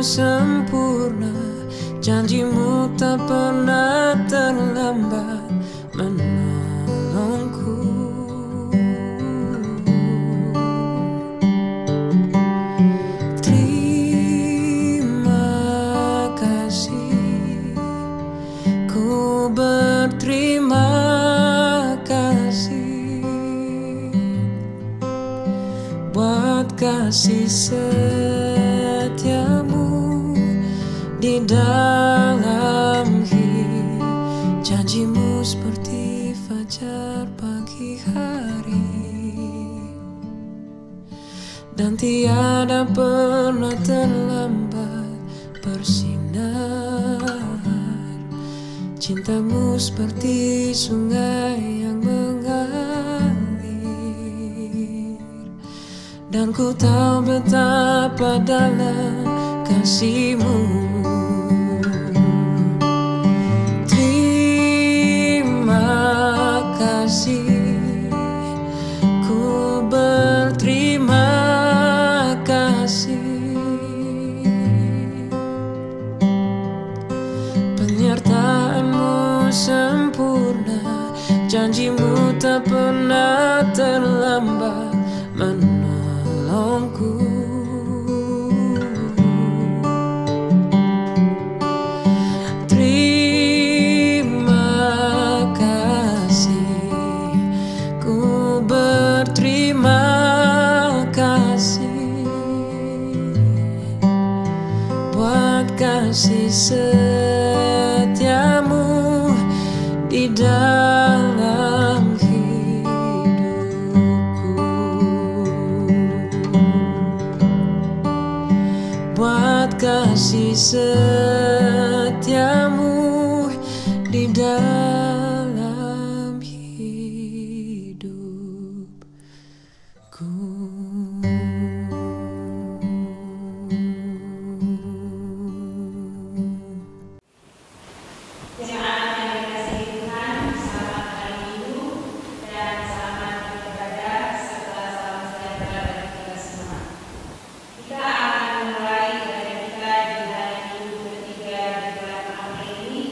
sempurna, janjimu tak pernah terlambat menolongku. Terima kasih, ku berterima kasih buat kasih setiamu di dalam hidup. Janjimu seperti fajar pagi hari, dan tiada pernah terlambat bersinar. Cintamu seperti sungai yang mengalir, dan ku tahu betapa dalam kasihmu. Terima kasih, ku berterima kasih penyertaanmu sempurna, janjimu tak pernah terlambat menolongku. Terima kasih, ku berterima kasih buat kasih setiamu di dalam hidupku, buat kasih setiamu di dalam hidupku. Jemaat yang dikasihi Tuhan, selamat hari Minggu dan selamat beribadah serta salam sejahtera bagi kita semua. Kita akan memulai ibadah kita di hari Minggu ketiga di bulan April ini.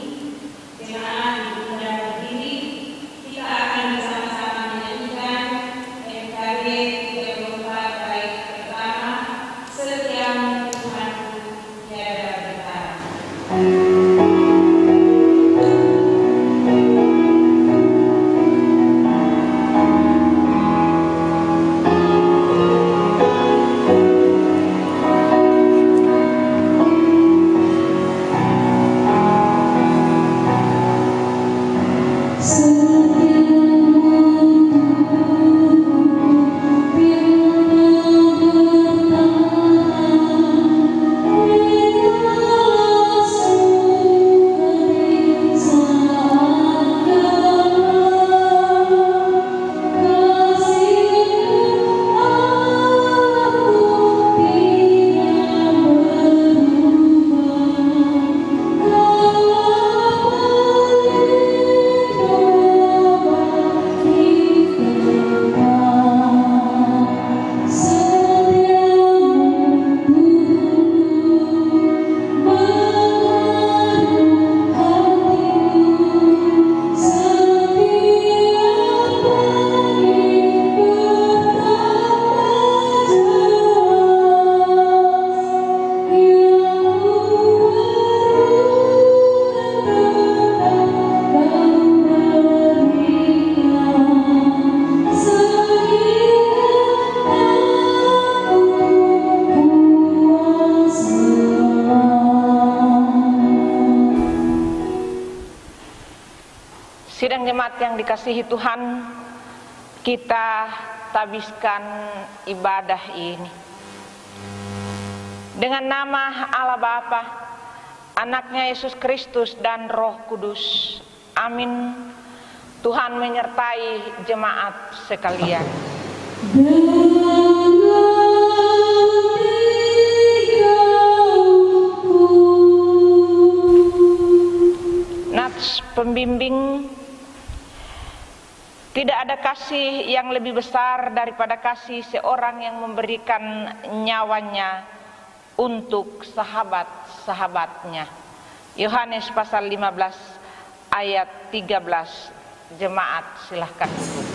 Jemaat diundang berdiri, kita akan bersama-sama menyanyikan MKB 34 bait pertama, Setiamu Tuhanku tiada bertara. Sidang jemaat yang dikasihi Tuhan, kita tabiskan ibadah ini dengan nama Allah Bapa, Anaknya Yesus Kristus dan Roh Kudus. Amin. Tuhan menyertai jemaat sekalian. Nats pembimbing, tidak ada kasih yang lebih besar daripada kasih seorang yang memberikan nyawanya untuk sahabat-sahabatnya. Yohanes pasal 15 ayat 13. Jemaat silahkan duduk.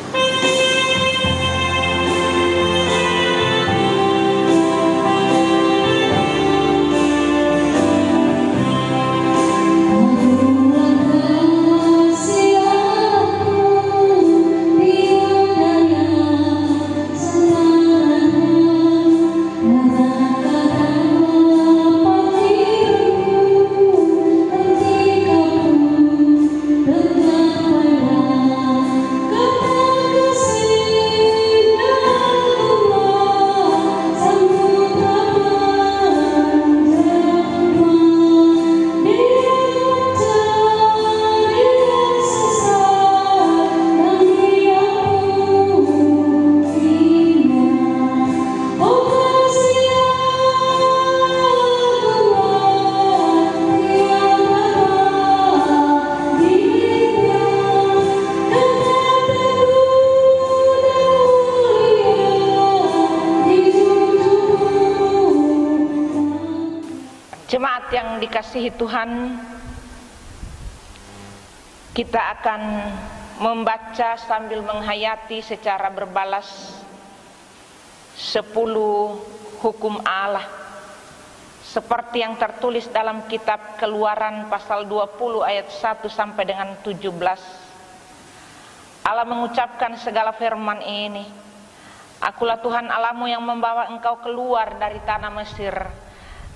Jemaat yang dikasihi Tuhan, kita akan membaca sambil menghayati secara berbalas 10 hukum Allah seperti yang tertulis dalam kitab Keluaran pasal 20 ayat 1 sampai dengan 17. Allah mengucapkan segala firman ini, "Akulah Tuhan Allahmu yang membawa engkau keluar dari tanah Mesir,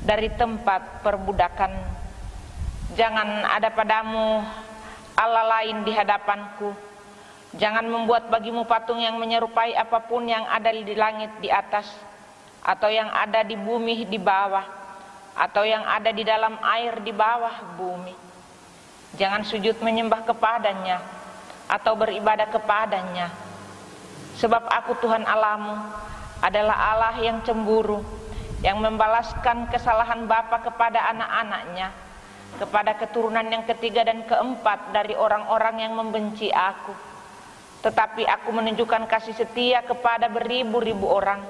dari tempat perbudakan. Jangan ada padamu Allah lain di hadapanku. Jangan membuat bagimu patung yang menyerupai apapun yang ada di langit di atas, atau yang ada di bumi di bawah, atau yang ada di dalam air di bawah bumi. Jangan sujud menyembah kepadanya atau beribadah kepadanya. Sebab aku Tuhan Allahmu adalah Allah yang cemburu, yang membalaskan kesalahan bapa kepada anak-anaknya, kepada keturunan yang ketiga dan keempat dari orang-orang yang membenci aku. Tetapi aku menunjukkan kasih setia kepada beribu-ribu orang,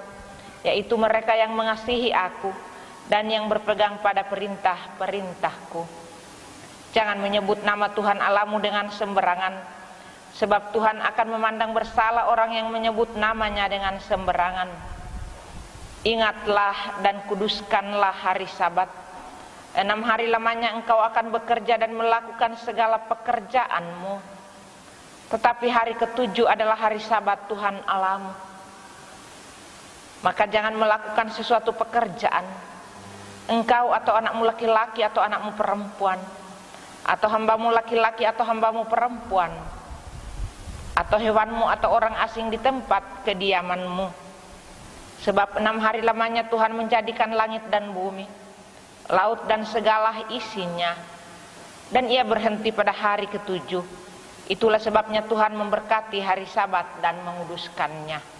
yaitu mereka yang mengasihi aku dan yang berpegang pada perintah-perintahku. Jangan menyebut nama Tuhan Allahmu dengan sembarangan, sebab Tuhan akan memandang bersalah orang yang menyebut namanya dengan sembarangan. Ingatlah dan kuduskanlah hari Sabat. 6 hari lamanya engkau akan bekerja dan melakukan segala pekerjaanmu. Tetapi hari ke-7 adalah hari Sabat Tuhan Allahmu. Maka jangan melakukan sesuatu pekerjaan, engkau atau anakmu laki-laki atau anakmu perempuan, atau hambamu laki-laki atau hambamu perempuan, atau hewanmu atau orang asing di tempat kediamanmu. Sebab 6 hari lamanya Tuhan menjadikan langit dan bumi, laut dan segala isinya, dan ia berhenti pada hari ke-7. Itulah sebabnya Tuhan memberkati hari Sabat dan menguduskannya.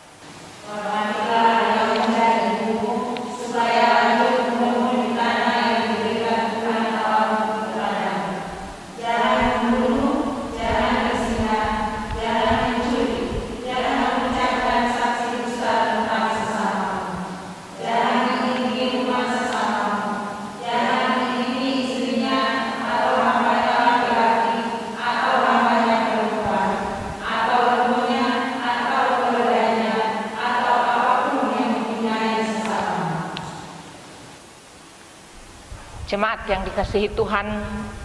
Jemaat yang dikasihi Tuhan,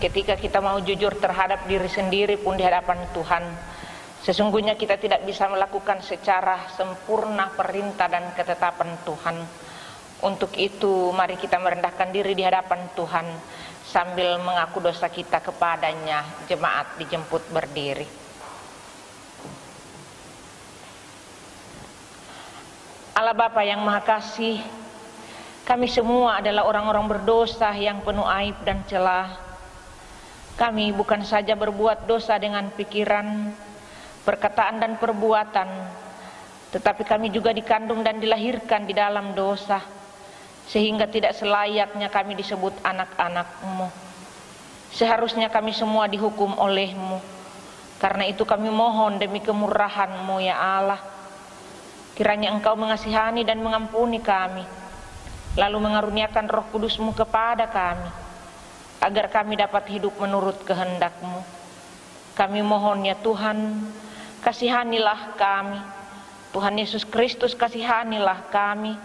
ketika kita mau jujur terhadap diri sendiri pun di hadapan Tuhan, sesungguhnya kita tidak bisa melakukan secara sempurna perintah dan ketetapan Tuhan. Untuk itu mari kita merendahkan diri di hadapan Tuhan sambil mengaku dosa kita kepadanya. Jemaat dijemput berdiri. Allah Bapa yang Maha Kasih, kami semua adalah orang-orang berdosa yang penuh aib dan celah. Kami bukan saja berbuat dosa dengan pikiran, perkataan dan perbuatan, tetapi kami juga dikandung dan dilahirkan di dalam dosa, sehingga tidak selayaknya kami disebut anak-anak-Mu. Seharusnya kami semua dihukum oleh-Mu. Karena itu kami mohon demi kemurahan-Mu ya Allah, kiranya Engkau mengasihani dan mengampuni kami. lalu mengaruniakan Roh Kudus-Mu kepada kami, agar kami dapat hidup menurut kehendak-Mu. Kami mohon ya Tuhan, kasihanilah kami. Tuhan Yesus Kristus, kasihanilah kami.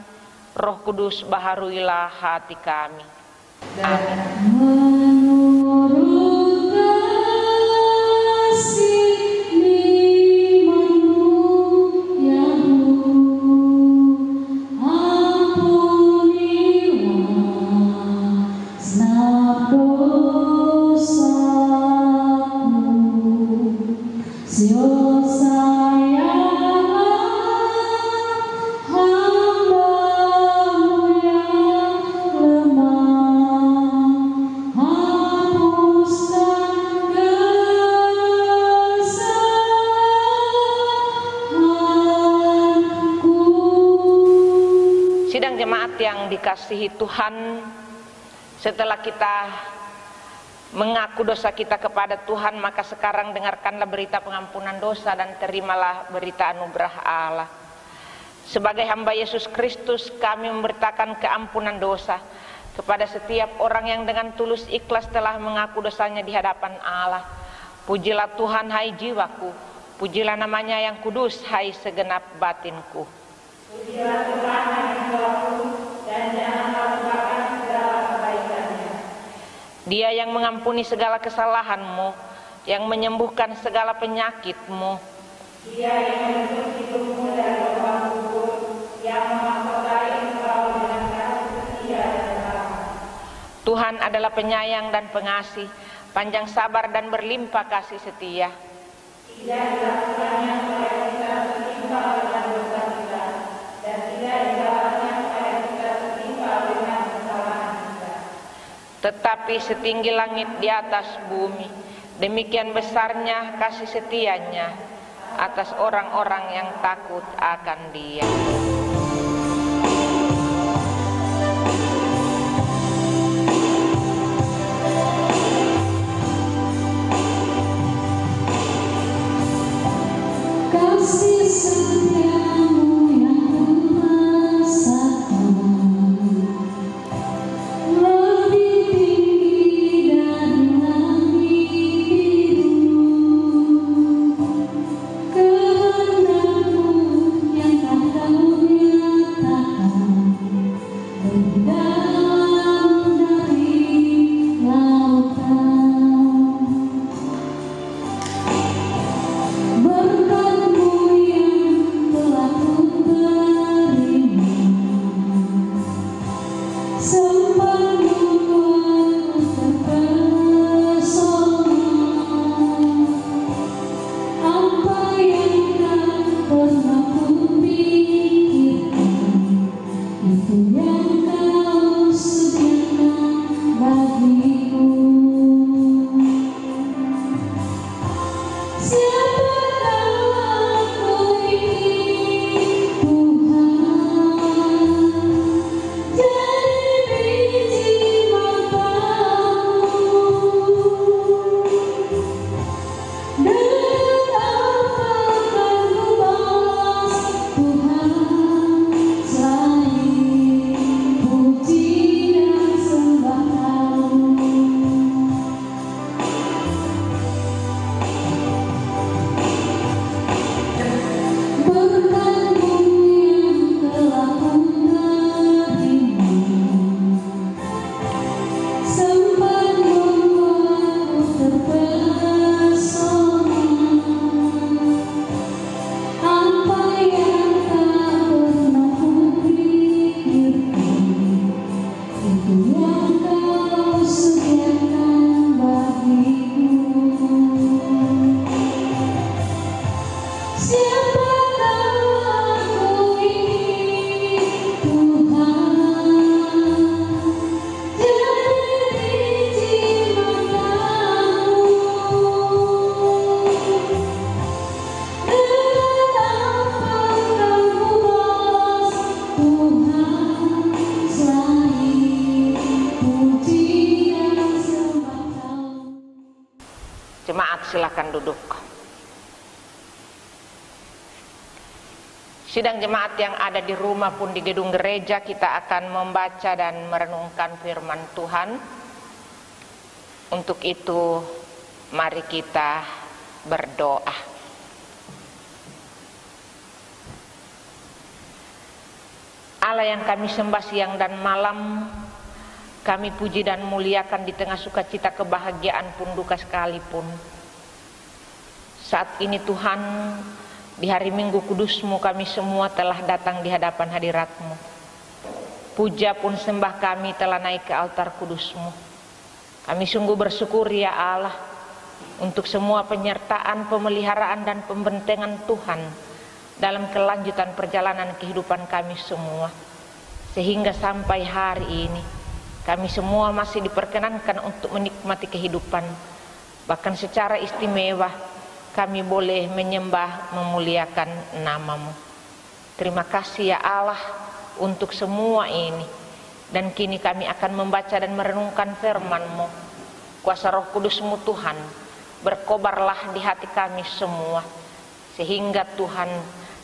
Roh Kudus, baharuilah hati kami. Amin. Sidang jemaat yang dikasihi Tuhan, setelah kita mengaku dosa kita kepada Tuhan, maka sekarang dengarkanlah berita pengampunan dosa dan terimalah berita anugerah Allah. Sebagai hamba Yesus Kristus, kami memberitakan keampunan dosa kepada setiap orang yang dengan tulus ikhlas telah mengaku dosanya di hadapan Allah. Pujilah Tuhan, hai jiwaku, pujilah namanya yang kudus, hai segenap batinku. Pujilah Tuhan, hai jiwaku, dan janganlah lupakan segala kebaikannya. Dia yang mengampuni segala kesalahanmu, yang menyembuhkan segala penyakitmu. Dia yang menuntut hidupmu dari lubang kubur, yang memahkotai engkau dengan kasih setia dan rahmat. Tuhan adalah penyayang dan pengasih, panjang sabar dan berlimpah kasih setia. Tidak dilakukannya supaya kita setimpal dengan dosa kita, dan tidak dibalasnya supaya kita setimpal dengan kesalahan kita. Tetapi setinggi langit di atas bumi, demikian besarnya kasih setianya atas orang-orang yang takut akan Dia. Kasih setiamu yang merasakan lebih tinggi dari langit biru. Kehendakmu yang tak kau nyatakan lebih dalam dari lautan. Berkat-Mu yang telah ku terima, sempat membuatku terpesona. Apa yang tak pernah ku pikirkan, itu yang Kau sediakan bagiku. Siapakah aku ini, Tuhan? Jadi biji mata-Mu. Dengan apa akan ku balas, Tuhan, selain puji dan sembah-Mu. Berkat-Mu yang telah ku terima, sempat membuatku terpesona. Apa yang tak pernah ku pikirkan, itu yang Kau sediakan bagiku. Siapakah aku ini, Tuhan? Jadi biji mata-Mu. Dengan apa akan ku balas, Tuhan, selain puji dan sembah-Mu. Jemaat silakan duduk. Sidang jemaat yang ada di rumah pun di gedung gereja, kita akan membaca dan merenungkan firman Tuhan. Untuk itu, mari kita berdoa. Allah yang kami sembah siang dan malam, kami puji dan muliakan di tengah sukacita, kebahagiaan pun duka sekalipun. Saat ini Tuhan, di hari Minggu Kudus-Mu kami semua telah datang di hadapan hadirat-Mu. Puja pun sembah kami telah naik ke altar kudus-Mu. Kami sungguh bersyukur ya Allah untuk semua penyertaan, pemeliharaan dan pembentengan Tuhan dalam kelanjutan perjalanan kehidupan kami semua. Sehingga sampai hari ini kami semua masih diperkenankan untuk menikmati kehidupan. Bahkan secara istimewa kami boleh menyembah, memuliakan nama-Mu. Terima kasih ya Allah untuk semua ini. Dan kini kami akan membaca dan merenungkan firman-Mu. Kuasa Roh Kudus-Mu Tuhan, berkobarlah di hati kami semua. Sehingga Tuhan,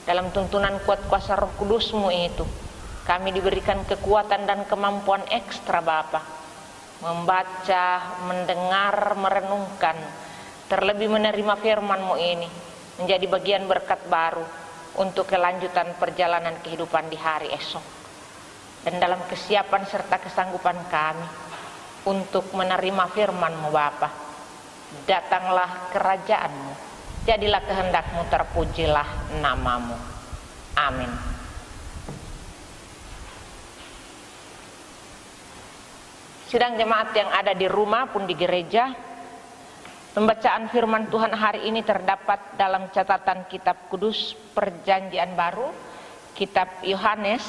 dalam tuntunan kuat kuasa Roh Kudus-Mu itu, kami diberikan kekuatan dan kemampuan ekstra Bapa, membaca, mendengar, merenungkan, terlebih menerima firman-Mu ini menjadi bagian berkat baru untuk kelanjutan perjalanan kehidupan di hari esok. Dan dalam kesiapan serta kesanggupan kami untuk menerima firman-Mu Bapa, datanglah kerajaan-Mu, jadilah kehendak-Mu, terpujilah nama-Mu. Amin. Sidang jemaat yang ada di rumah pun di gereja, pembacaan firman Tuhan hari ini terdapat dalam catatan kitab kudus Perjanjian Baru, kitab Yohanes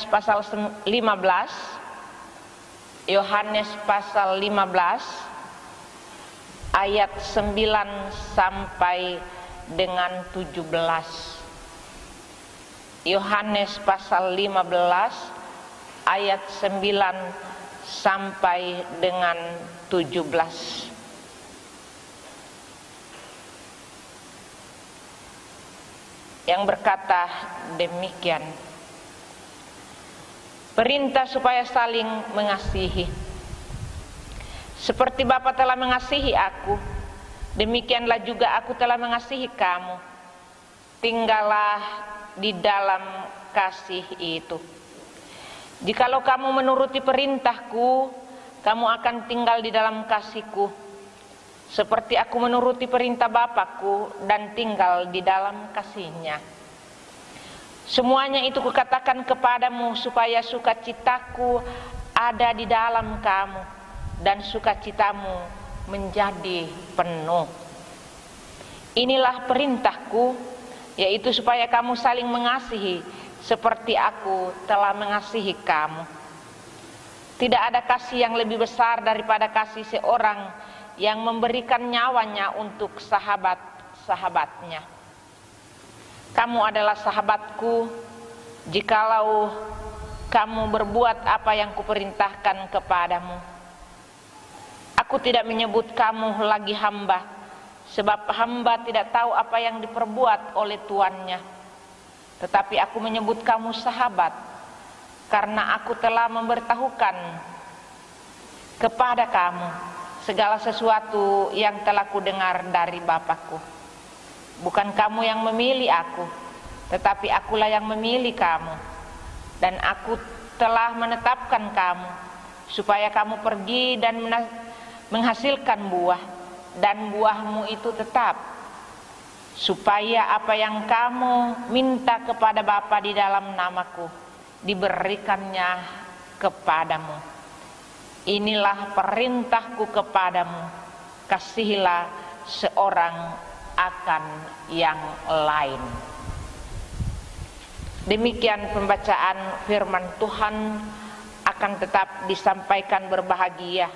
pasal 15, Yohanes pasal 15 ayat 9 sampai dengan 17. Yohanes pasal 15 ayat 9 sampai dengan 17. Yang berkata demikian, perintah supaya saling mengasihi. Seperti Bapa telah mengasihi aku, demikianlah juga aku telah mengasihi kamu. Tinggallah di dalam kasih itu. Jikalau kamu menuruti perintahku, kamu akan tinggal di dalam kasihku, seperti aku menuruti perintah Bapakku dan tinggal di dalam kasihnya. Semuanya itu kukatakan kepadamu supaya sukacitaku ada di dalam kamu dan sukacitamu menjadi penuh. Inilah perintahku, yaitu supaya kamu saling mengasihi seperti aku telah mengasihi kamu. Tidak ada kasih yang lebih besar daripada kasih seorang yang memberikan nyawanya untuk sahabat-sahabatnya. Kamu adalah sahabatku jikalau kamu berbuat apa yang kuperintahkan kepadamu. Aku tidak menyebut kamu lagi hamba, sebab hamba tidak tahu apa yang diperbuat oleh tuannya. Tetapi aku menyebut kamu sahabat, karena aku telah memberitahukan kepada kamu segala sesuatu yang telah kudengar dari Bapakku. Bukan kamu yang memilih aku, tetapi akulah yang memilih kamu. Dan aku telah menetapkan kamu, supaya kamu pergi dan menghasilkan buah, dan buahmu itu tetap, supaya apa yang kamu minta kepada Bapa di dalam namaku, diberikannya kepadamu. Inilah perintahku kepadamu, kasihilah seorang akan yang lain. Demikian pembacaan firman Tuhan. Akan tetap disampaikan berbahagia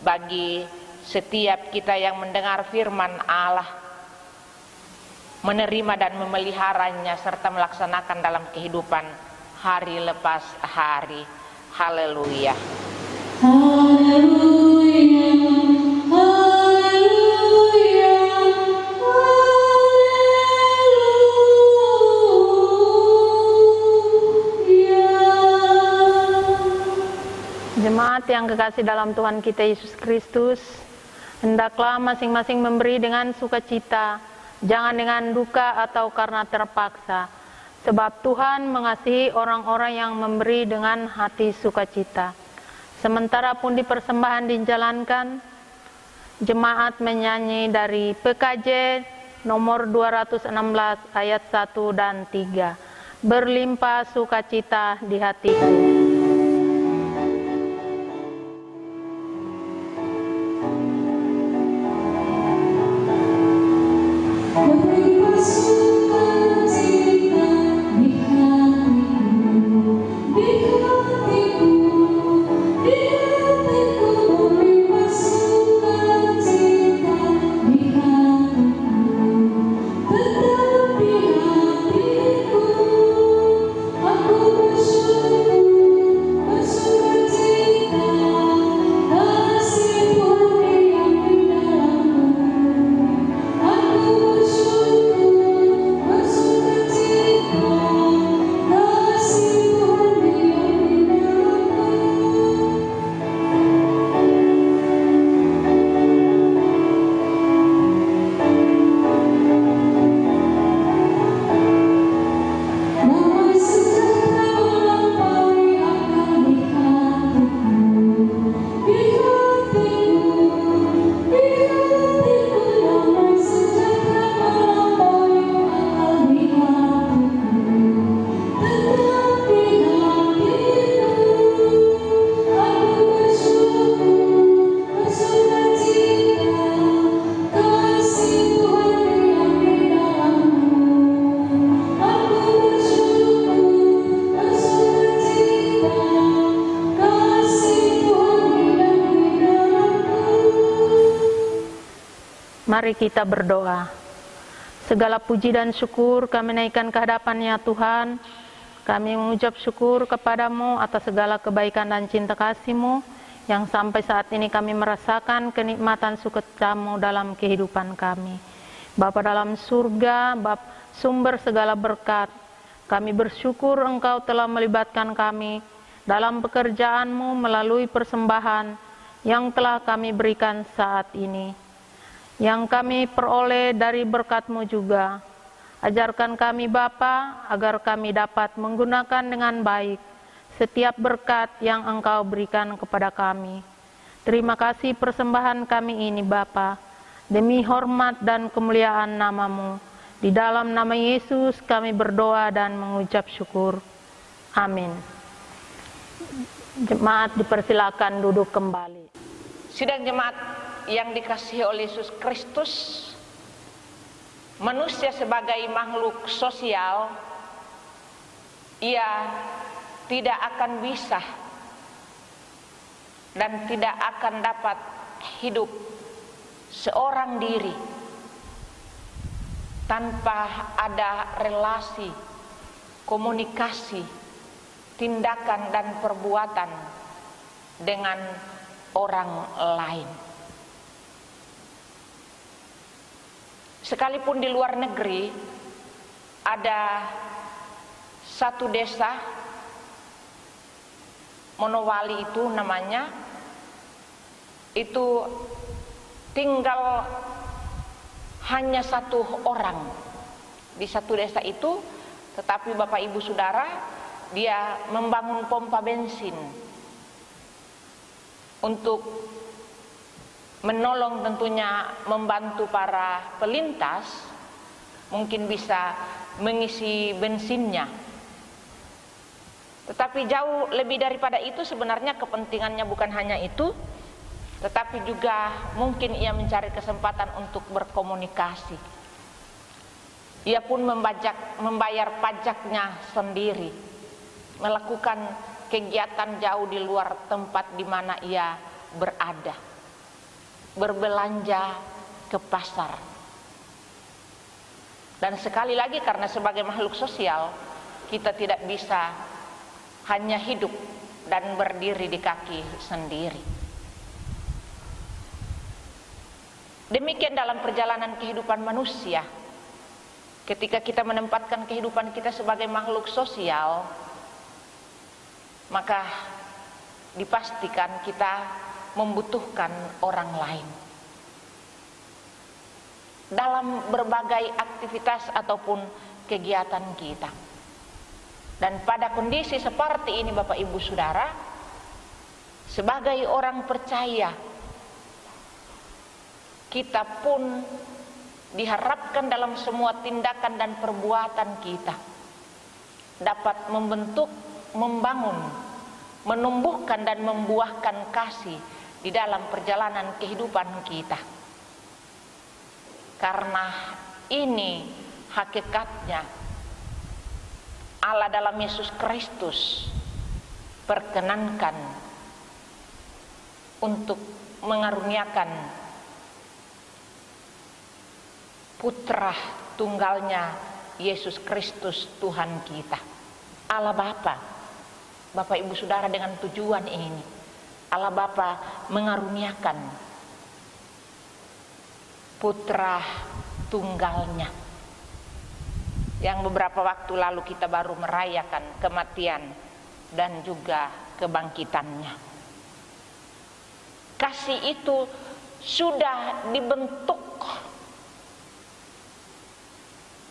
bagi setiap kita yang mendengar firman Allah, menerima dan memeliharanya serta melaksanakan dalam kehidupan hari lepas hari. Haleluya. Haleluya, haleluya, haleluya. yang kekasih dalam Tuhan kita Yesus Kristus, hendaklah masing-masing memberi dengan sukacita, jangan dengan duka atau karena terpaksa. Sebab Tuhan mengasihi orang-orang yang memberi dengan hati sukacita. Sementara pun di persembahan dijalankan, jemaat menyanyi dari PKJ nomor 216 ayat 1 dan 3. Berlimpah sukacita di hatiku. Mari kita berdoa. Segala puji dan syukur kami naikkan ke hadapan-Nya Tuhan. Kami mengucap syukur kepadamu atas segala kebaikan dan cinta kasih-Mu yang sampai saat ini kami merasakan kenikmatan sukacita-Mu dalam kehidupan kami. Bapa dalam surga, Bapa sumber segala berkat, kami bersyukur Engkau telah melibatkan kami dalam pekerjaan-Mu melalui persembahan yang telah kami berikan saat ini, yang kami peroleh dari berkat-Mu juga. Ajarkan kami Bapa, agar kami dapat menggunakan dengan baik setiap berkat yang Engkau berikan kepada kami. Terima kasih persembahan kami ini Bapa, demi hormat dan kemuliaan nama-Mu. Di dalam nama Yesus kami berdoa dan mengucap syukur. Amin. Jemaat dipersilakan duduk kembali. Sidang jemaat yang dikasihi oleh Yesus Kristus, manusia sebagai makhluk sosial, ia tidak akan bisa dan tidak akan dapat hidup seorang diri tanpa ada relasi, komunikasi, tindakan dan perbuatan dengan orang lain. Sekalipun di luar negeri ada satu desa, Monowali itu namanya, itu tinggal hanya satu orang di satu desa itu, tetapi Bapak Ibu Saudara, dia membangun pompa bensin untuk menolong, tentunya membantu para pelintas mungkin bisa mengisi bensinnya. Tetapi jauh lebih daripada itu, sebenarnya kepentingannya bukan hanya itu, tetapi juga mungkin ia mencari kesempatan untuk berkomunikasi. Ia pun membayar pajaknya sendiri, melakukan kegiatan jauh di luar tempat di mana ia berada, berbelanja ke pasar. Dan sekali lagi, karena sebagai makhluk sosial, kita tidak bisa hanya hidup dan berdiri di kaki sendiri. Demikian dalam perjalanan kehidupan manusia. Ketika kita menempatkan kehidupan kita sebagai makhluk sosial, maka dipastikan kita membutuhkan orang lain dalam berbagai aktivitas ataupun kegiatan kita. Dan pada kondisi seperti ini Bapak Ibu Saudara, sebagai orang percaya, kita pun diharapkan dalam semua tindakan dan perbuatan kita dapat membentuk, membangun, menumbuhkan dan membuahkan kasih di dalam perjalanan kehidupan kita. Karena ini hakikatnya Allah dalam Yesus Kristus perkenankan untuk mengaruniakan putra tunggalnya Yesus Kristus Tuhan kita. Allah Bapa, Bapak Ibu Saudara, dengan tujuan ini Allah Bapa mengaruniakan putra tunggalnya yang beberapa waktu lalu kita baru merayakan kematian dan juga kebangkitannya. Kasih itu sudah dibentuk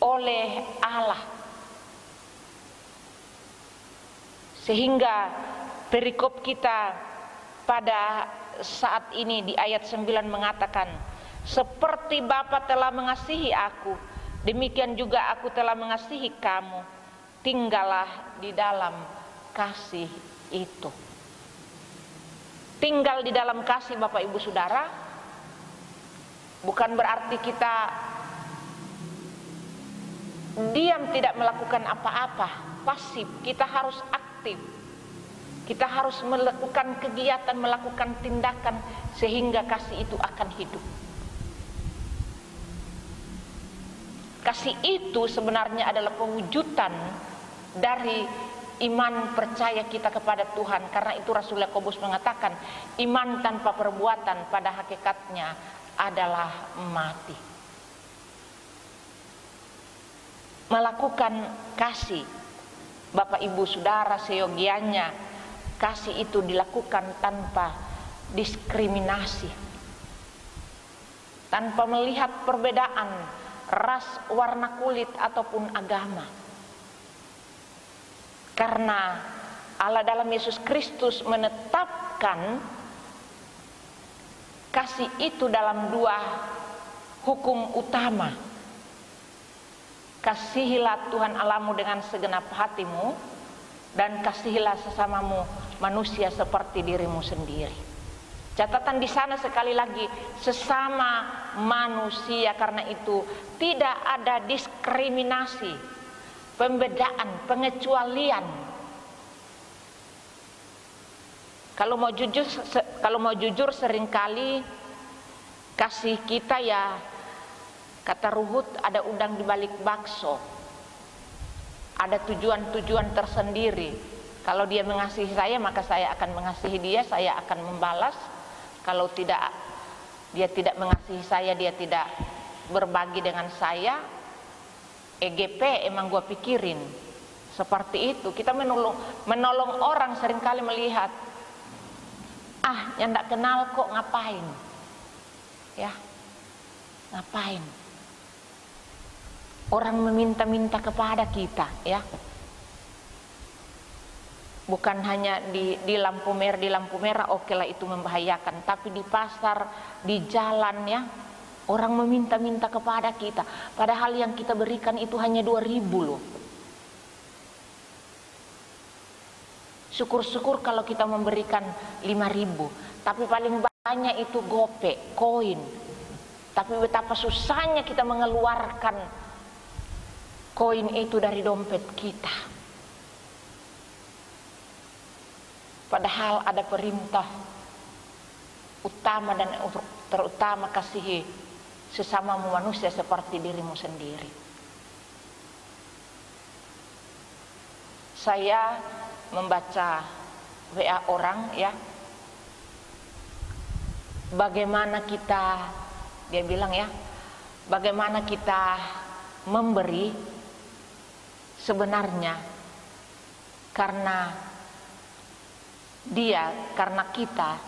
oleh Allah, sehingga perikop kita pada saat ini di ayat 9 mengatakan, seperti Bapa telah mengasihi aku, demikian juga aku telah mengasihi kamu, tinggallah di dalam kasih itu. Tinggal di dalam kasih Bapak Ibu Saudara bukan berarti kita diam tidak melakukan apa-apa, pasif. Kita harus aktif. Kita harus melakukan kegiatan, melakukan tindakan sehingga kasih itu akan hidup. Kasih itu sebenarnya adalah pewujudan dari iman percaya kita kepada Tuhan. Karena itu Rasul Yakobus mengatakan, iman tanpa perbuatan pada hakikatnya adalah mati. Melakukan kasih, Bapak Ibu Saudara, seyogianya kasih itu dilakukan tanpa diskriminasi, tanpa melihat perbedaan ras, warna kulit ataupun agama. Karena Allah dalam Yesus Kristus menetapkan kasih itu dalam dua hukum utama. Kasihilah Tuhan Allahmu dengan segenap hatimu, dan kasihilah sesamamu manusia seperti dirimu sendiri. Catatan di sana sekali lagi, sesama manusia. Karena itu tidak ada diskriminasi, pembedaan, pengecualian. Kalau mau jujur seringkali kasih kita ya, kata Ruhut, ada udang di balik bakso. Ada tujuan-tujuan tersendiri. Kalau dia mengasihi saya, maka saya akan mengasihi dia, saya akan membalas. Kalau tidak, dia tidak mengasihi saya, dia tidak berbagi dengan saya, EGP emang gua pikirin. Seperti itu. Kita menolong orang seringkali melihat, yang ndak kenal kok, ngapain? Ya, ngapain? Orang meminta-minta kepada kita, ya. Bukan hanya di lampu merah, oke lah itu membahayakan. Tapi di pasar, di jalan, ya, orang meminta-minta kepada kita. Padahal yang kita berikan itu hanya 2.000 loh. Syukur-syukur kalau kita memberikan 5.000. Tapi paling banyak itu gope, koin. Tapi betapa susahnya kita mengeluarkan koin itu dari dompet kita. Padahal ada perintah utama dan terutama, kasihi sesamamu manusia seperti dirimu sendiri. Saya membaca WA orang, ya, bagaimana kita, dia bilang, ya, bagaimana kita memberi sebenarnya karena Dia karena kita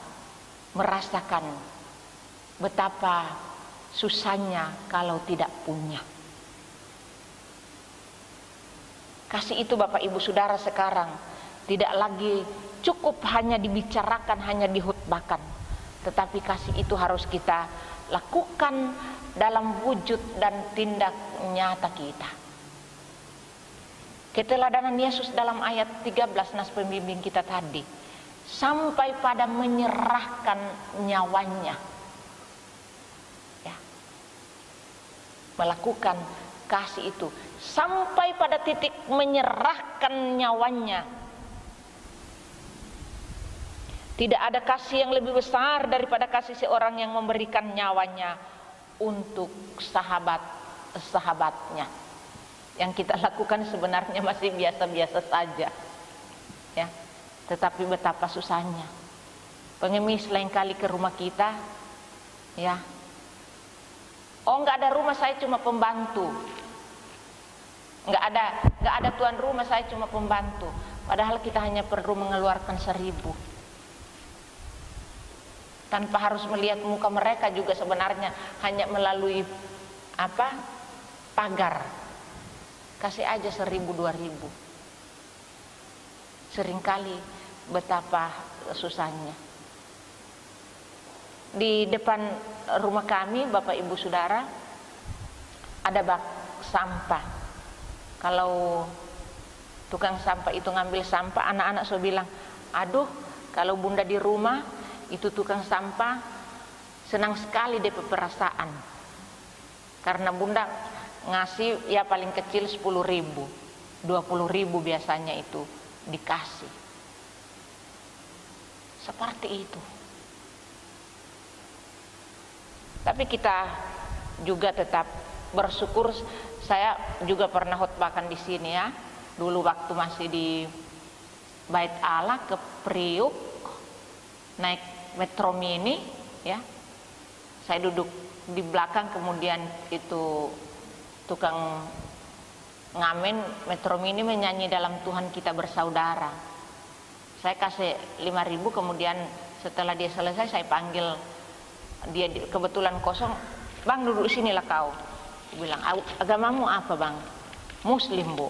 merasakan betapa susahnya kalau tidak punya. Kasih itu Bapak Ibu Saudara sekarang tidak lagi cukup hanya dibicarakan, hanya dihutbahkan, tetapi kasih itu harus kita lakukan dalam wujud dan tindak nyata kita. Keteladanan Yesus dalam ayat 13 nas pembimbing kita tadi, sampai pada menyerahkan nyawanya, ya, melakukan kasih itu sampai pada titik menyerahkan nyawanya. Tidak ada kasih yang lebih besar daripada kasih seorang yang memberikan nyawanya untuk sahabat-sahabatnya. Yang kita lakukan sebenarnya masih biasa-biasa saja, ya. Tetapi betapa susahnya. Pengemis lain kali ke rumah kita, ya. Oh, nggak ada rumah, saya cuma pembantu. Nggak ada tuan rumah, saya cuma pembantu. Padahal kita hanya perlu mengeluarkan 1.000. Tanpa harus melihat muka mereka juga sebenarnya, hanya melalui pagar. Kasih aja 1.000, 2.000. Seringkali betapa susahnya. Di depan rumah kami, Bapak Ibu Saudara, ada bak sampah. Kalau tukang sampah itu ngambil sampah, anak-anak so bilang, aduh, kalau bunda di rumah, itu tukang sampah senang sekali DP perasaan. Karena bunda ngasih ya paling kecil 10.000, 20.000 biasanya itu dikasih. Seperti itu. Tapi kita juga tetap bersyukur. Saya juga pernah khotbahkan di sini, ya. Dulu waktu masih di Bait Allah ke Priuk, naik Metro Mini, ya. Saya duduk di belakang, kemudian itu tukang ngamen Metro Mini menyanyi dalam Tuhan Kita Bersaudara. Saya kasih 5.000, kemudian setelah dia selesai saya panggil dia, kebetulan kosong, bang duduk sinilah kau. Dia bilang, agamamu apa bang? Muslim bu.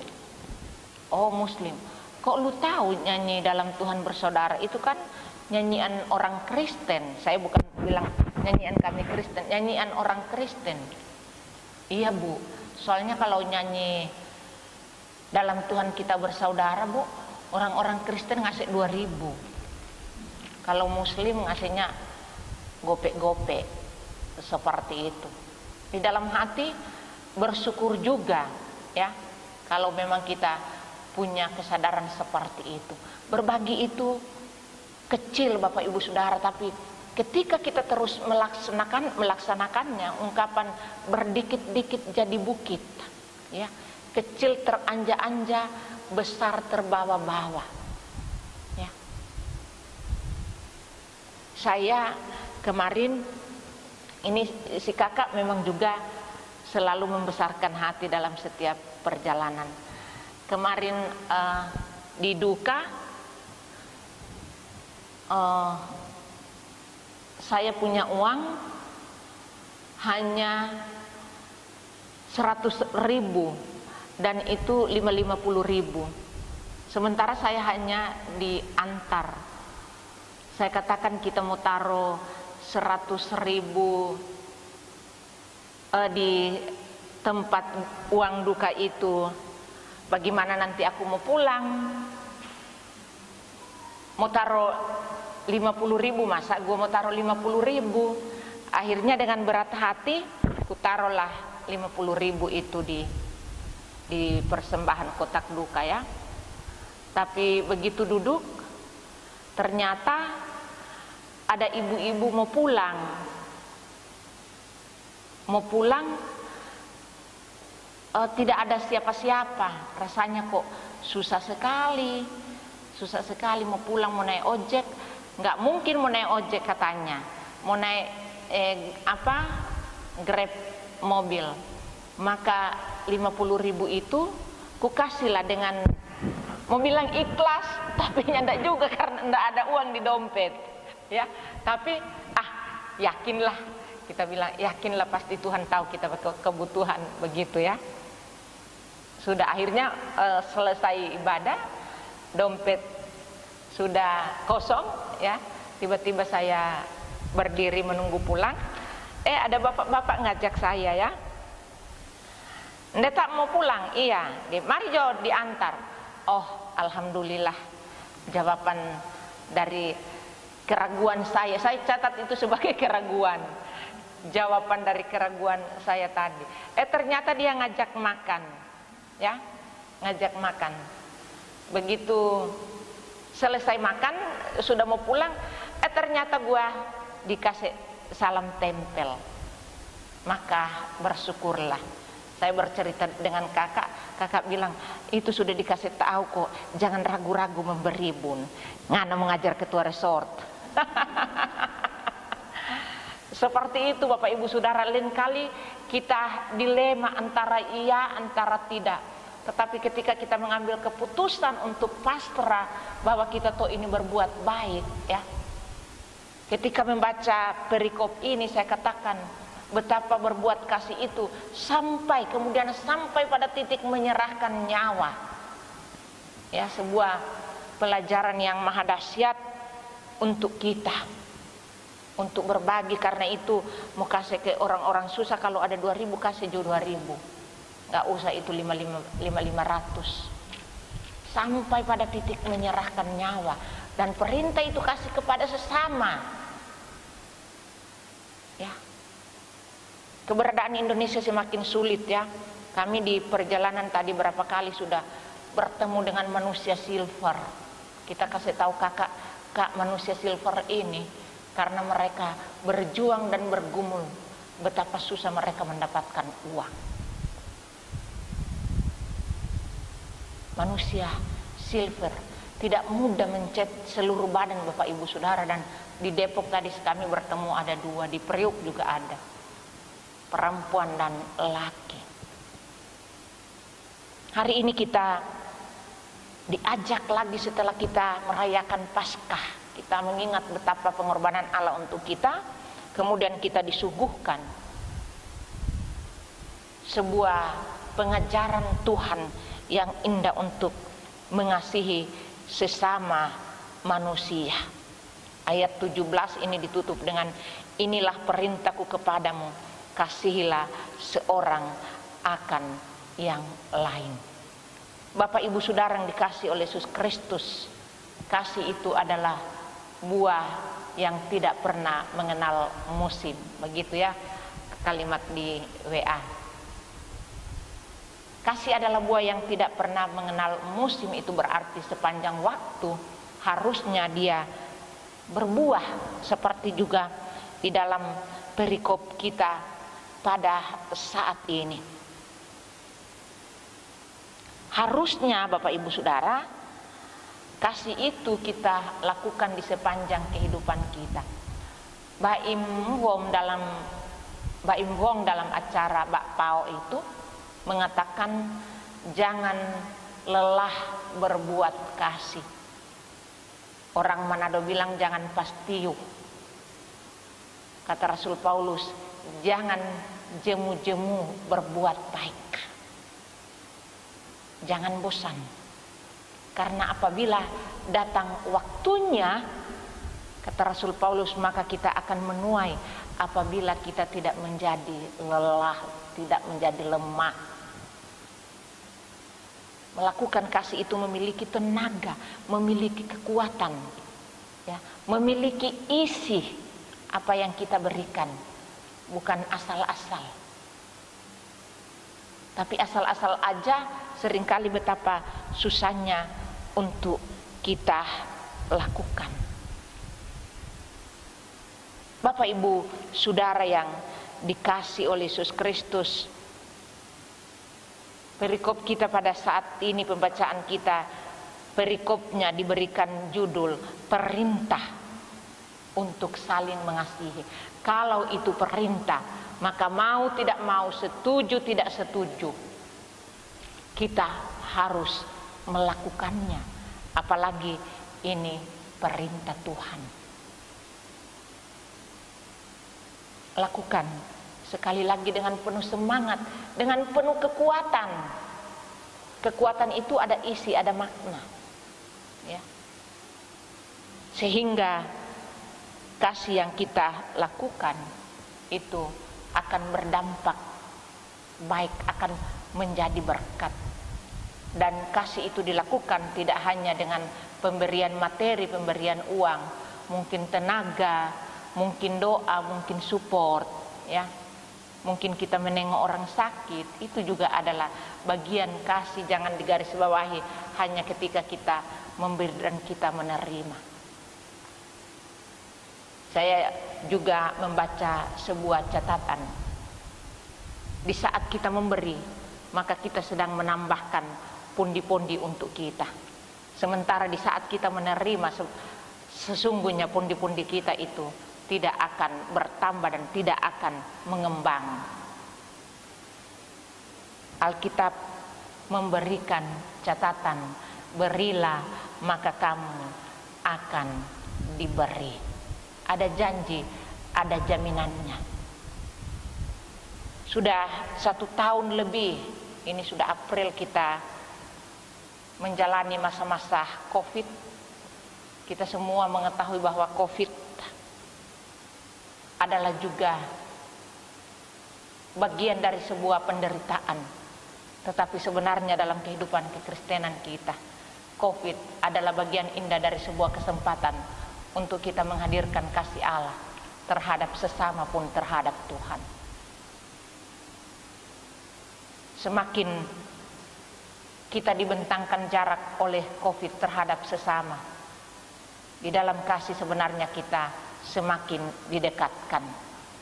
Oh Muslim. Kok lu tahu nyanyi dalam Tuhan Bersaudara? Itu kan nyanyian orang Kristen. Saya bukan bilang nyanyian kami Kristen, nyanyian orang Kristen. Iya bu, soalnya kalau nyanyi dalam Tuhan Kita Bersaudara bu, orang-orang Kristen ngasih 2.000. Kalau Muslim ngasihnya gope-gope, seperti itu. Di dalam hati bersyukur juga, ya, kalau memang kita punya kesadaran seperti itu. Berbagi itu kecil Bapak Ibu Saudara, tapi ketika kita terus melaksanakannya, ungkapan berdikit-dikit jadi bukit, ya, kecil teranja-anja, besar terbawa-bawa, ya. Saya kemarin ini, si kakak memang juga selalu membesarkan hati dalam setiap perjalanan. Kemarin di duka, saya punya uang hanya 100.000 dan itu 50.000. Sementara saya hanya diantar. Saya katakan kita mau taruh 100.000 di tempat uang duka itu. Bagaimana nanti aku mau pulang? Mau taruh 50.000, masa gue mau taruh 50.000? Akhirnya dengan berat hati, aku taruhlah 50.000 itu di persembahan kotak duka, ya. Tapi begitu duduk, ternyata ada ibu-ibu mau pulang. Tidak ada siapa-siapa. Rasanya kok susah sekali mau pulang, mau naik ojek. Nggak mungkin mau naik ojek katanya, mau naik Grab mobil. Maka 50.000 itu ku kasihlah dengan Mau bilang ikhlas, tapi ndak juga karena ndak ada uang di dompet, ya. Tapi yakinlah, kita bilang yakinlah pasti Tuhan tahu kita kebutuhan, begitu ya. Sudah akhirnya selesai ibadah, dompet sudah kosong, ya. Tiba-tiba saya berdiri menunggu pulang. Ada bapak-bapak ngajak saya, ya. Ndak tak mau pulang, iya. Mari Jo diantar. Oh, alhamdulillah. Jawaban dari keraguan saya catat itu sebagai keraguan. Jawaban dari keraguan saya tadi. Ternyata dia ngajak makan, ya, ngajak makan. Begitu selesai makan, sudah mau pulang, ternyata gua dikasih salam tempel. Maka bersyukurlah. Saya bercerita dengan kakak bilang, itu sudah dikasih tahu kok, jangan ragu-ragu memberi bun. Ngana mengajar ketua resort. Seperti itu Bapak Ibu Saudara, lain kali kita dilema antara iya antara tidak. Tetapi ketika kita mengambil keputusan untuk pasrah bahwa kita tuh ini berbuat baik, ya. Ketika membaca perikop ini saya katakan betapa berbuat kasih itu sampai pada titik menyerahkan nyawa. Ya, sebuah pelajaran yang maha dahsyat untuk kita. Untuk berbagi, karena itu mau kasih ke orang-orang susah, kalau ada 2.000 kasih juga 2.000. Enggak usah itu 500. Sampai pada titik menyerahkan nyawa, dan perintah itu kasih kepada sesama. Ya. Keberadaan Indonesia semakin sulit, ya. Kami di perjalanan tadi berapa kali sudah bertemu dengan manusia silver. Kita kasih tahu kak manusia silver ini karena mereka berjuang dan bergumul betapa susah mereka mendapatkan uang. Manusia silver tidak mudah mencet seluruh badan Bapak Ibu Saudara, dan di Depok tadi kami bertemu ada 2, di Priuk juga ada, perempuan dan laki. Hari ini kita diajak lagi setelah kita merayakan Paskah. Kita mengingat betapa pengorbanan Allah untuk kita. Kemudian kita disuguhkan sebuah pengajaran Tuhan yang indah untuk mengasihi sesama manusia. Ayat 17 ini ditutup dengan, inilah perintahku kepadamu, kasihilah seorang akan yang lain. Bapak Ibu Saudara yang dikasihi oleh Yesus Kristus, kasih itu adalah buah yang tidak pernah mengenal musim. Begitu ya kalimat di WA. Kasih adalah buah yang tidak pernah mengenal musim. Itu berarti sepanjang waktu harusnya dia berbuah, seperti juga di dalam perikop kita pada saat ini. Harusnya Bapak Ibu Saudara, kasih itu kita lakukan di sepanjang kehidupan kita. Mbak Im Wong dalam acara Mbak Pao itu mengatakan, jangan lelah berbuat kasih. Orang Manado bilang jangan pastiu. Kata Rasul Paulus, jangan jemu-jemu berbuat baik. Jangan bosan. Karena apabila datang waktunya, kata Rasul Paulus, maka kita akan menuai apabila kita tidak menjadi lelah, tidak menjadi lemah. Melakukan kasih itu memiliki tenaga, memiliki kekuatan, ya, memiliki isi apa yang kita berikan, bukan asal-asal. Tapi asal-asal aja seringkali betapa susahnya untuk kita lakukan. Bapak Ibu Saudara yang dikasih oleh Yesus Kristus, perikop kita pada saat ini, pembacaan kita, perikopnya diberikan judul perintah untuk saling mengasihi. Kalau itu perintah, maka mau tidak mau, setuju tidak setuju, kita harus melakukannya, apalagi ini perintah Tuhan. Lakukan sekali lagi dengan penuh semangat, dengan penuh kekuatan. Kekuatan itu ada isi, ada makna, ya. Sehingga kasih yang kita lakukan itu akan berdampak baik, akan menjadi berkat. Dan kasih itu dilakukan tidak hanya dengan pemberian materi, pemberian uang, mungkin tenaga, mungkin doa, mungkin support, ya. Mungkin kita menengok orang sakit, itu juga adalah bagian kasih. Jangan digarisbawahi hanya ketika kita memberi dan kita menerima. Saya juga membaca sebuah catatan. Di saat kita memberi, maka kita sedang menambahkan pundi-pundi untuk kita. Sementara di saat kita menerima, sesungguhnya pundi-pundi kita itu tidak akan bertambah dan tidak akan mengembang. Alkitab memberikan catatan, berilah maka kamu akan diberi. Ada janji, ada jaminannya. Sudah 1 tahun lebih, ini sudah April, kita menjalani masa-masa COVID. Kita semua mengetahui bahwa COVID adalah juga bagian dari sebuah penderitaan. Tetapi sebenarnya dalam kehidupan kekristenan kita, COVID adalah bagian indah dari sebuah kesempatan untuk kita menghadirkan kasih Allah terhadap sesama pun terhadap Tuhan. Semakin kita dibentangkan jarak oleh COVID terhadap sesama, di dalam kasih sebenarnya kita semakin didekatkan.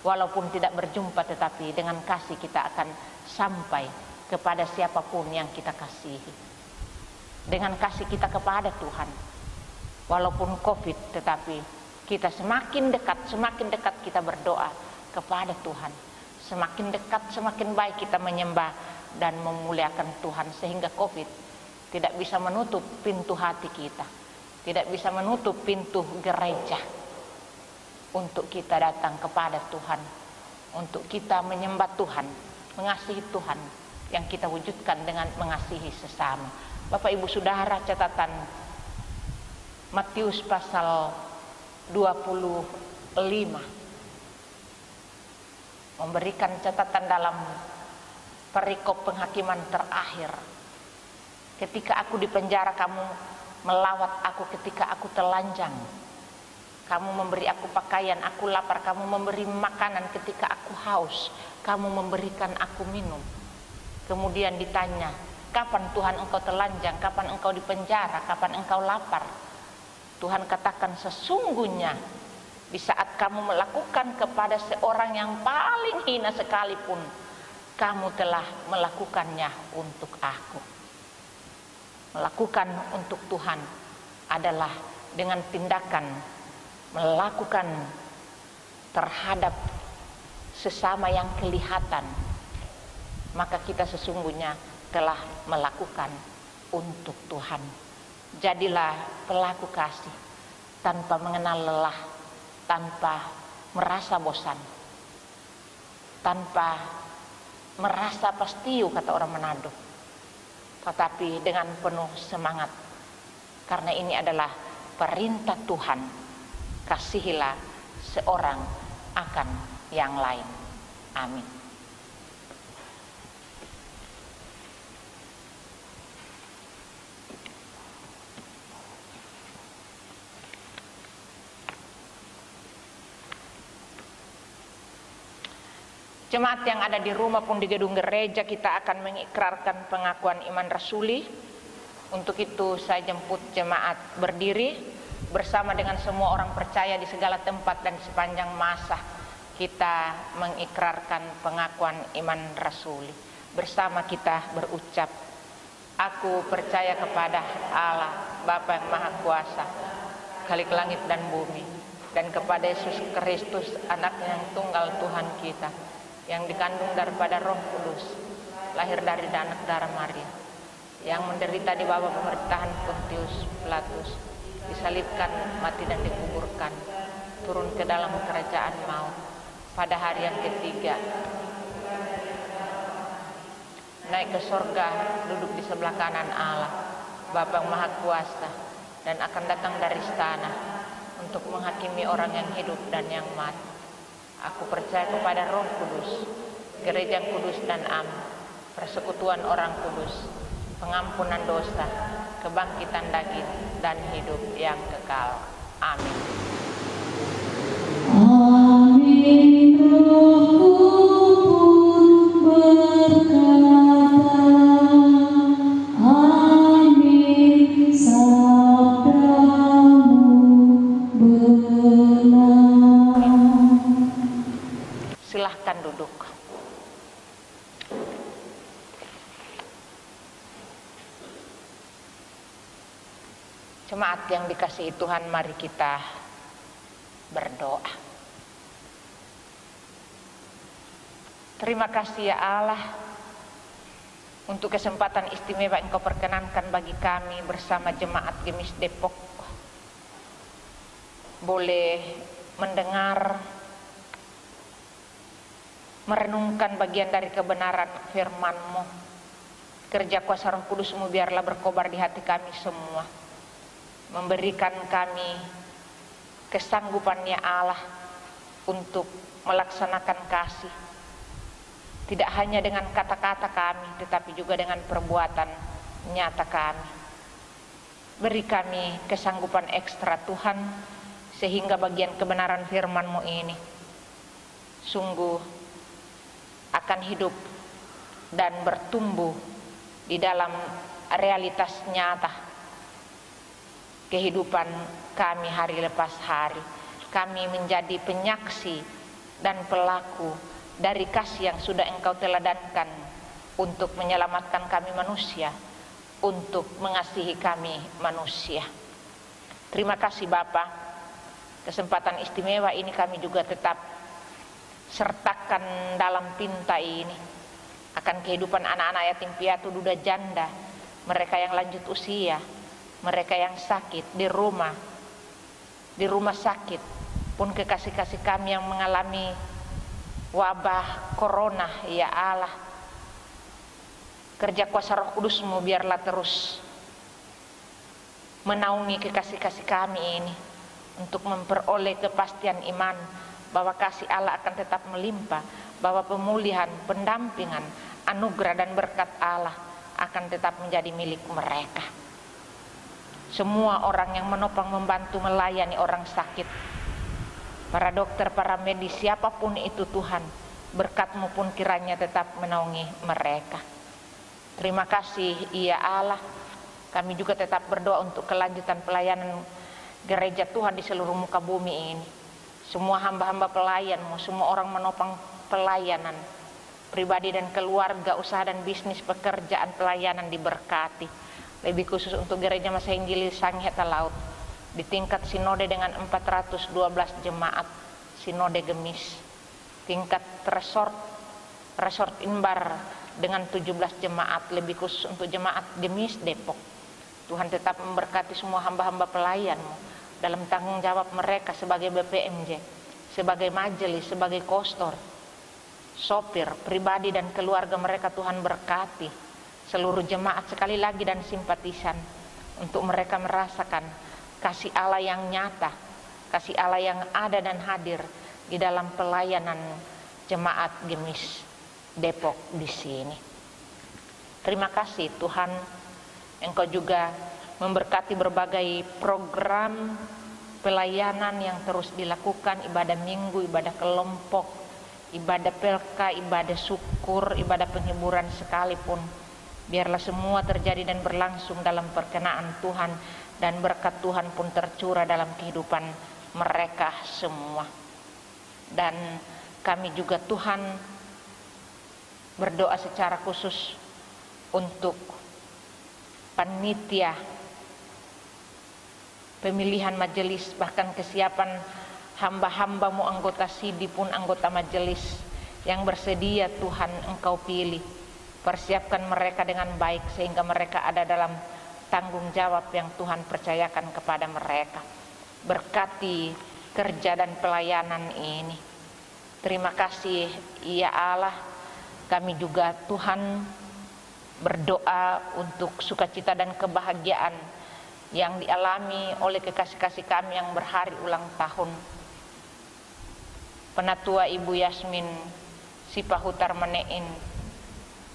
Walaupun tidak berjumpa, tetapi dengan kasih kita akan sampai kepada siapapun yang kita kasihi. Dengan kasih kita kepada Tuhan, walaupun COVID, tetapi kita semakin dekat kita berdoa kepada Tuhan. Semakin dekat, semakin baik kita menyembah dan memuliakan Tuhan, sehingga COVID tidak bisa menutup pintu hati kita, tidak bisa menutup pintu gereja untuk kita datang kepada Tuhan, untuk kita menyembah Tuhan, mengasihi Tuhan, yang kita wujudkan dengan mengasihi sesama. Bapak Ibu Saudara, catatan Matius pasal 25 memberikan catatan dalam perikop penghakiman terakhir. Ketika aku di penjara, kamu melawat aku. Ketika aku telanjang, kamu memberi aku pakaian. Aku lapar, kamu memberi makanan. Ketika aku haus, kamu memberikan aku minum. Kemudian ditanya, kapan Tuhan engkau telanjang? Kapan engkau di penjara? Kapan engkau lapar? Tuhan katakan, sesungguhnya di saat kamu melakukan kepada seorang yang paling hina sekalipun, kamu telah melakukannya untuk aku. Melakukan untuk Tuhan adalah dengan tindakan melakukan terhadap sesama yang kelihatan, maka kita sesungguhnya telah melakukan untuk Tuhan. Jadilah pelaku kasih tanpa mengenal lelah, tanpa merasa bosan, tanpa merasa pastiu, kata orang Manado, tetapi dengan penuh semangat, karena ini adalah perintah Tuhan. Kasihilah seorang akan yang lain. Amin. Jemaat yang ada di rumah pun di gedung gereja, kita akan mengikrarkan pengakuan iman rasuli. Untuk itu saya jemput jemaat berdiri bersama dengan semua orang percaya di segala tempat dan sepanjang masa. Kita mengikrarkan pengakuan iman rasuli. Bersama kita berucap, aku percaya kepada Allah Bapa yang Maha Kuasa, Khalik langit dan bumi, dan kepada Yesus Kristus, anaknya yang tunggal Tuhan kita, yang dikandung daripada Roh Kudus, lahir dari anak darah Maria, yang menderita di bawah pemerintahan Pontius Pilatus, disalibkan, mati dan dikuburkan, turun ke dalam kerajaan maut, pada hari yang ketiga naik ke sorga, duduk di sebelah kanan Allah, Bapa yang Maha Kuasa, dan akan datang dari istana untuk menghakimi orang yang hidup dan yang mati. Aku percaya kepada Roh Kudus, gereja kudus dan am, persekutuan orang kudus, pengampunan dosa, kebangkitan daging, dan hidup yang kekal. Amin. Amin. Rohku pun berkata, amin. Sabdamu benar. Silahkan duduk. Jemaat yang dikasihi Tuhan, mari kita berdoa. Terima kasih ya Allah untuk kesempatan istimewa Engkau perkenankan bagi kami bersama jemaat Gemis Depok boleh mendengar, merenungkan bagian dari kebenaran firman-Mu. Kerja kuasa Roh Kudus-Mu biarlah berkobar di hati kami semua, memberikan kami kesanggupannya Allah untuk melaksanakan kasih, tidak hanya dengan kata-kata kami, tetapi juga dengan perbuatan nyata kami. Beri kami kesanggupan ekstra Tuhan, sehingga bagian kebenaran firman-Mu ini sungguh akan hidup dan bertumbuh di dalam realitas nyata kehidupan kami hari lepas hari. Kami menjadi penyaksi dan pelaku dari kasih yang sudah Engkau teladankan untuk menyelamatkan kami manusia, untuk mengasihi kami manusia. Terima kasih Bapa, kesempatan istimewa ini kami juga tetap sertakan dalam pinta ini akan kehidupan anak-anak yatim piatu, duda janda, mereka yang lanjut usia, mereka yang sakit di rumah sakit, pun kekasih-kasih kami yang mengalami wabah corona, ya Allah. Kerja kuasa Roh Kudus-Mu biarlah terus menaungi kekasih-kasih kami ini untuk memperoleh kepastian iman bahwa kasih Allah akan tetap melimpah, bahwa pemulihan, pendampingan, anugerah dan berkat Allah akan tetap menjadi milik mereka. Semua orang yang menopang, membantu, melayani orang sakit, para dokter, para medis, siapapun itu Tuhan, berkat-Mu pun kiranya tetap menaungi mereka. Terima kasih ya Allah. Kami juga tetap berdoa untuk kelanjutan pelayanan gereja Tuhan di seluruh muka bumi ini. Semua hamba-hamba pelayan-Mu, semua orang menopang pelayanan pribadi dan keluarga, usaha dan bisnis, pekerjaan, pelayanan diberkati. Lebih khusus untuk gereja Masa Injili Sangheta Laut di tingkat sinode dengan 412 jemaat sinode Gemis, tingkat resort Inbar dengan 17 jemaat, lebih khusus untuk jemaat Gemis Depok. Tuhan tetap memberkati semua hamba-hamba pelayan-Mu dalam tanggung jawab mereka sebagai BPMJ, sebagai majelis, sebagai kostor, sopir, pribadi dan keluarga mereka. Tuhan berkati seluruh jemaat sekali lagi dan simpatisan, untuk mereka merasakan kasih Allah yang nyata, kasih Allah yang ada dan hadir di dalam pelayanan jemaat Gemis Depok di sini. Terima kasih Tuhan, Engkau juga memberkati berbagai program pelayanan yang terus dilakukan, ibadah minggu, ibadah kelompok, ibadah pelka, ibadah syukur, ibadah penghiburan sekalipun. Biarlah semua terjadi dan berlangsung dalam perkenaan Tuhan, dan berkat Tuhan pun tercurah dalam kehidupan mereka semua. Dan kami juga Tuhan berdoa secara khusus untuk panitia pemilihan majelis, bahkan kesiapan hamba-hamba-Mu, anggota SIDI pun anggota majelis yang bersedia Tuhan Engkau pilih Persiapkan mereka dengan baik sehingga mereka ada dalam tanggung jawab yang Tuhan percayakan kepada mereka. Berkati kerja dan pelayanan ini. Terima kasih ya Allah. Kami juga Tuhan berdoa untuk sukacita dan kebahagiaan yang dialami oleh kekasih-kasih kami yang berhari ulang tahun. Penatua Ibu Yasmin Sipahutar Manein,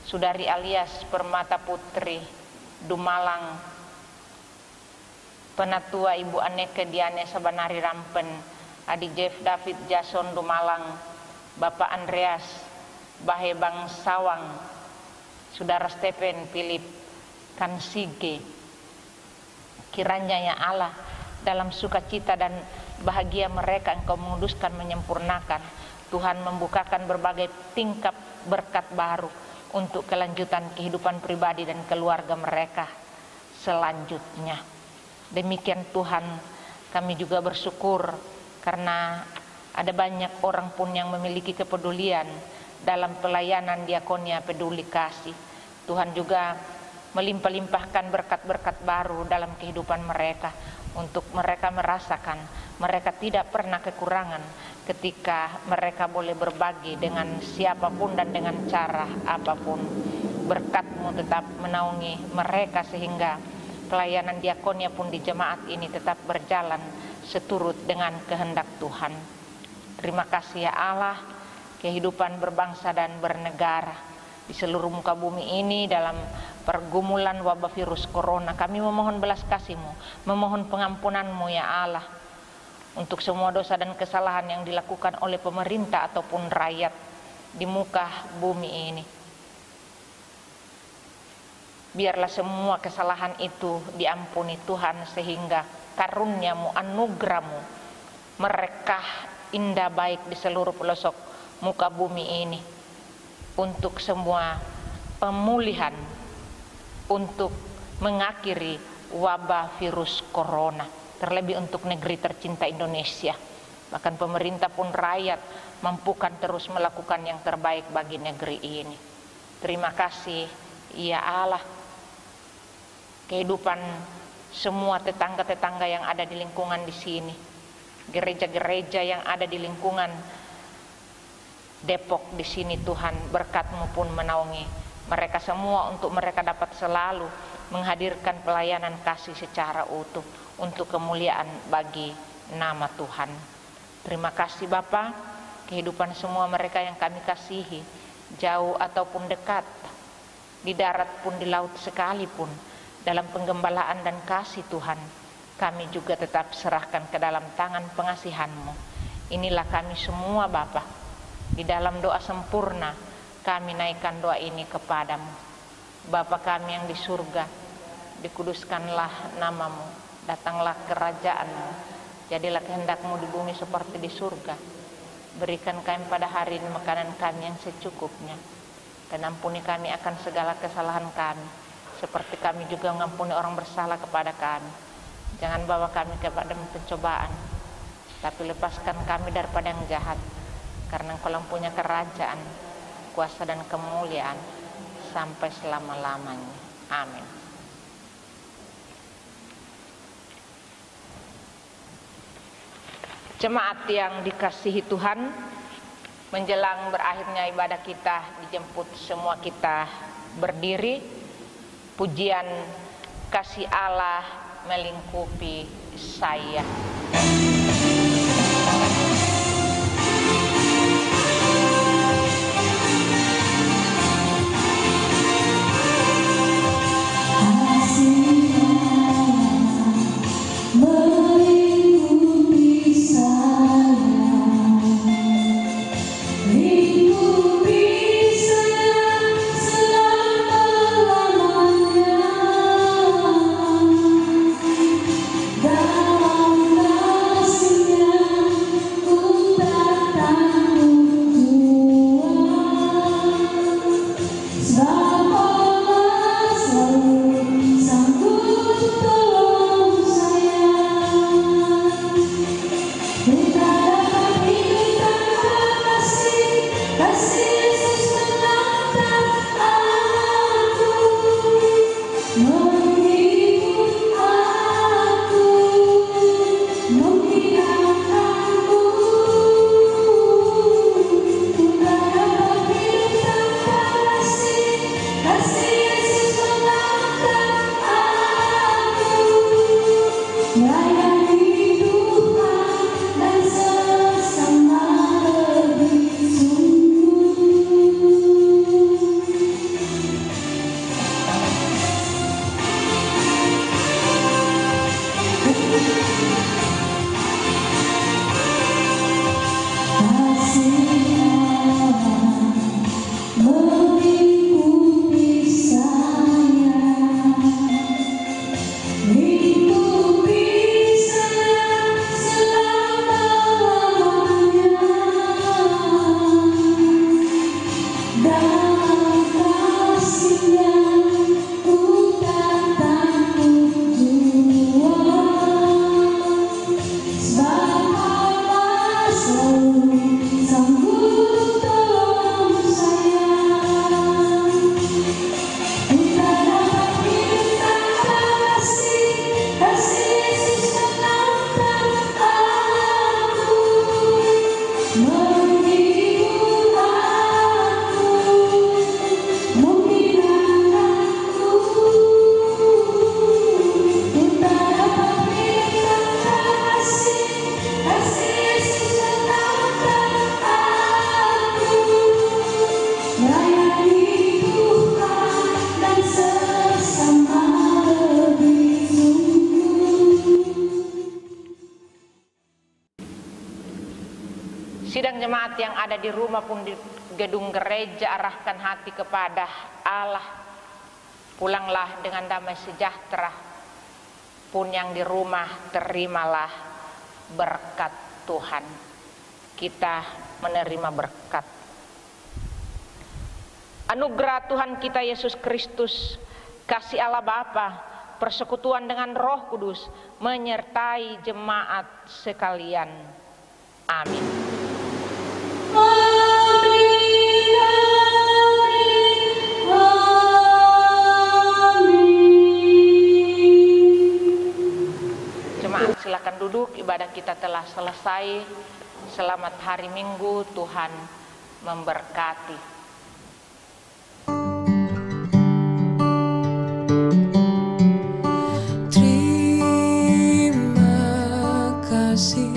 Saudari Alias Permata Putri Dumalang, Penatua Ibu Aneke Diane Sabanari Rampen, Adi Jeff David Jason Dumalang, Bapak Andreas Bahe Bangsawang, Saudara Stephen Philip Kansige. Kiranya ya Allah, dalam sukacita dan bahagia mereka Engkau menguduskan, menyempurnakan. Tuhan membukakan berbagai tingkap berkat baru untuk kelanjutan kehidupan pribadi dan keluarga mereka selanjutnya. Demikian Tuhan, kami juga bersyukur karena ada banyak orang pun yang memiliki kepedulian dalam pelayanan diakonia peduli kasih. Tuhan juga melimpah-limpahkan berkat-berkat baru dalam kehidupan mereka untuk mereka merasakan mereka tidak pernah kekurangan ketika mereka boleh berbagi dengan siapapun dan dengan cara apapun. Berkat-Mu tetap menaungi mereka sehingga pelayanan diakonia pun di jemaat ini tetap berjalan seturut dengan kehendak Tuhan. Terima kasih ya Allah, kehidupan berbangsa dan bernegara di seluruh muka bumi ini dalam pergumulan wabah virus corona. Kami memohon belas kasih-Mu, memohon pengampunan-Mu ya Allah untuk semua dosa dan kesalahan yang dilakukan oleh pemerintah ataupun rakyat di muka bumi ini. Biarlah semua kesalahan itu diampuni Tuhan sehingga karunia-Mu, anugerah-Mu merekah indah baik di seluruh pelosok muka bumi ini untuk semua pemulihan, untuk mengakhiri wabah virus corona, terlebih untuk negeri tercinta Indonesia. Bahkan pemerintah pun rakyat mampukan terus melakukan yang terbaik bagi negeri ini. Terima kasih ya Allah. Kehidupan semua tetangga-tetangga yang ada di lingkungan di sini, gereja-gereja yang ada di lingkungan Depok di sini, Tuhan berkat-Mu pun menaungi mereka semua untuk mereka dapat selalu menghadirkan pelayanan kasih secara utuh untuk kemuliaan bagi nama Tuhan. Terima kasih Bapa, kehidupan semua mereka yang kami kasihi, jauh ataupun dekat, di darat pun di laut sekalipun, dalam penggembalaan dan kasih Tuhan, kami juga tetap serahkan ke dalam tangan pengasihan-Mu. Inilah kami semua Bapa. Di dalam doa sempurna kami naikkan doa ini kepadamu. Bapa kami yang di surga, dikuduskanlah nama-Mu, datanglah kerajaan-Mu, jadilah kehendak-Mu di bumi seperti di surga. Berikan kami pada hari ini makanan kami yang secukupnya, dan ampuni kami akan segala kesalahan kami, seperti kami juga mengampuni orang bersalah kepada kami. Jangan bawa kami kepada pencobaan, tapi lepaskan kami daripada yang jahat. Karena Engkau punya kerajaan, kuasa dan kemuliaan sampai selama-lamanya. Amin. Jemaat yang dikasihi Tuhan, menjelang berakhirnya ibadah kita, dijemput semua kita berdiri. Pujian kasih Allah melingkupi saya. Dalam Layani Tuhan dan sesama lebih sungguh. Kasih Allah meliputi saya, lingkupi saya selama-lamanya. Dalam kasih-Nya ku tak takut jua, sebab Allah selalu sanggup tolong saya. Ku tak dapat minta kasih Yesus menantang aku, menghibur aku, membinaku. Ku tak dapat minta kasih Yesus menantang aku, layani Tuhan dan sesama lebih sungguh. Sidang jemaat yang ada di rumah pun di gedung gereja, arahkan hati kepada Allah. Pulanglah dengan damai sejahtera. Pun yang di rumah, terimalah berkat Tuhan. Kita menerima berkat. Anugerah Tuhan kita Yesus Kristus, kasih Allah Bapa, persekutuan dengan Roh Kudus menyertai jemaat sekalian. Amin. Jemaat silakan duduk, ibadah kita telah selesai. Selamat hari Minggu, Tuhan memberkati. Terima kasih,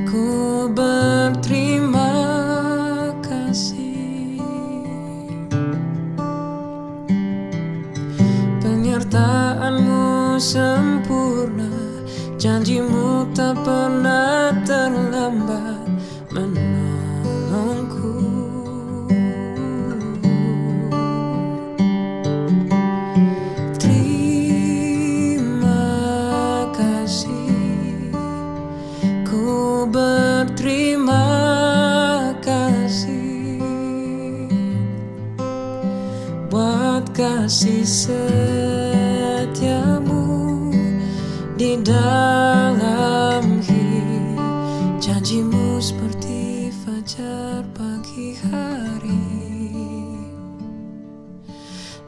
ku berterima kasih. Penyertaan-Mu sempurna, janji-Mu tak pernah terlambat menolongku. Terima kasih, ku berterima kasih buat kasih setia-Mu di dalam hidup. Janji-Mu seperti fajar pagi hari,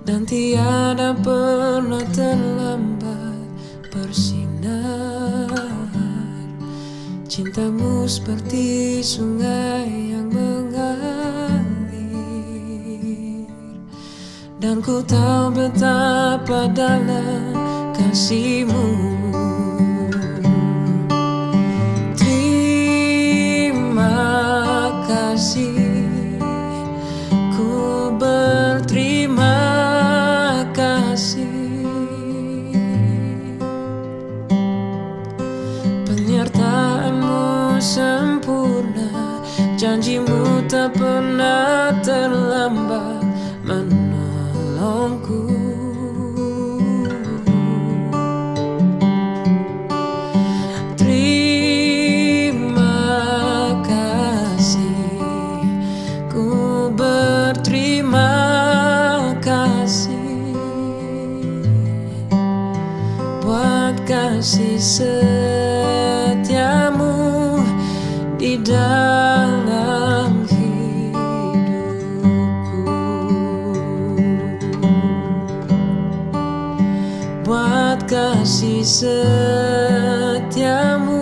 dan tiada pernah terlambat bersinar. Cinta-Mu seperti sungai yang mengalir, dan ku tahu betapa dalam kasih-Mu. Terima kasih, ku berterima kasih. Penyertaan-Mu sempurna, janji-Mu tak pernah terlambat menolongku. Terima kasih, ku berterima kasih buat kasih setia-Mu di dalam hidupku, buat kasih setia-Mu